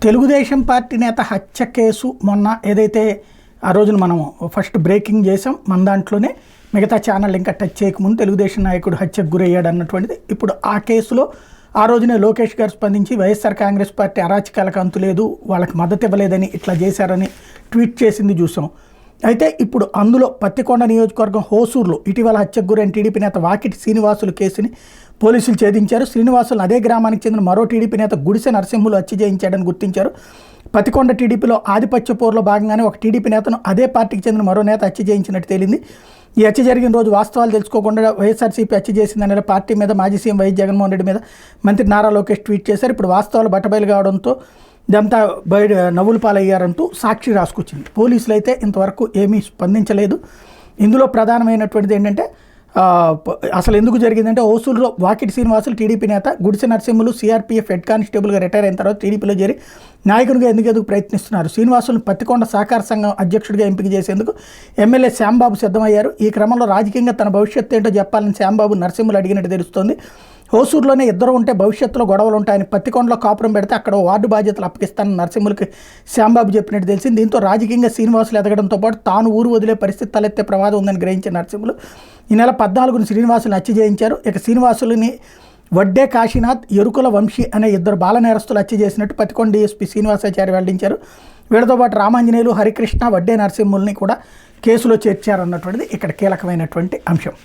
Telugu Desam party నేత హత్య case మొన్న ఏదైతే ఆ రోజున మనం ఫస్ట్ బ్రేకింగ్ చేసాం మన దాంట్లోనే మిగతా ఛానల్ ఇంకా టచ్ చేయకముందు తెలుగుదేశం నాయకుడు హత్యకు గురయ్యాడు అన్నటువంటిది. ఇప్పుడు ఆ కేసులో ఆ రోజునే లోకేష్ గారు స్పందించి వైఎస్ఆర్ కాంగ్రెస్ పార్టీ అరాచకాలకు అంతు లేదు, వాళ్ళకి మద్దతు ఇవ్వలేదని ఇట్లా చేశారని ట్వీట్ చేసింది చూసాం. అయితే ఇప్పుడు అందులో పత్తికొండ నియోజకవర్గం హోసూరులో ఇటీవల హత్యకు గురైన టీడీపీ నేత వాకిటి శ్రీనివాసులు కేసుని పోలీసులు ఛేదించారు. శ్రీనివాసులు అదే గ్రామానికి చెందిన మరో టీడీపీ నేత గుడిసె నరసింహులు హత్య చేయించాడని గుర్తించారు. పత్తికొండ టీడీపీలో ఆధిపత్య పోరులో భాగంగానే ఒక టీడీపీ నేతను అదే పార్టీకి చెందిన మరో నేత హత్య చేయించినట్టు తేలింది. ఈ హత్య జరిగిన రోజు వాస్తవాలు తెలుసుకోకుండా వైఎస్ఆర్సీపీ హత్య చేసిందనే పార్టీ మీద మాజీ సీఎం వైఎస్ జగన్మోహన్ రెడ్డి మీద మంత్రి నారా లోకేష్ ట్వీట్ చేశారు. ఇప్పుడు వాస్తవాలు బట్టబయలు కావడంతో ఇదంతా బయట నవ్వులు పాలయ్యారంటూ సాక్షి రాసుకొచ్చింది. పోలీసులు అయితే ఇంతవరకు ఏమీ స్పందించలేదు. ఇందులో ప్రధానమైనటువంటిది ఏంటంటే అసలు ఎందుకు జరిగిందంటే హోసూరులో వాకిటి శ్రీనివాసులు టీడీపీ నేత, గుడిసె నరసింహులు సిఆర్పీఎఫ్ హెడ్ కానిస్టేబుల్గా రిటైర్ అయిన తర్వాత టీడీపీలో చేరి నాయకునిగా ఎందుకు ప్రయత్నిస్తున్నారు. శ్రీనివాసులను పత్తికొండ సహకార సంఘం అధ్యక్షుడిగా ఎంపిక చేసేందుకు ఎమ్మెల్యే శ్యాంబాబు సిద్ధమయ్యారు. ఈ క్రమంలో రాజకీయంగా తన భవిష్యత్తు ఏంటో చెప్పాలని శ్యాంబాబు నరసింహులు అడిగినట్టు తెలుస్తోంది. హోసూరులోనే ఇద్దరు ఉంటే భవిష్యత్తులో గొడవలు ఉంటాయని, పత్తికొండలో కాపురం పెడితే అక్కడ వార్డు బాధ్యతలు అప్పగిస్తానని నరసింహులకి శ్యాంబాబు చెప్పినట్టు తెలిసింది. దీంతో రాజకీయంగా శ్రీనివాసులు ఎదగడంతో పాటు తాను ఊరు వదిలే పరిస్థితి తలెత్తే ప్రమాదం ఉందని గ్రహించిన నరసింహులు ఈ నెల 14న శ్రీనివాసులు హత్య చేయించారు. ఇక శ్రీనివాసులని వడ్డే కాశీనాథ్, ఎరుకుల వంశీ అనే ఇద్దరు బాల నేరస్తులు హత్య చేసినట్టు పత్తికొండ డీఎస్పీ శ్రీనివాసాచారి వెల్లడించారు. వీళ్ళతో పాటు రామాంజనేయులు, హరికృష్ణ, వడ్డే నరసింహుల్ని కూడా కేసులో చేర్చారన్నటువంటిది ఇక్కడ కీలకమైనటువంటి అంశం.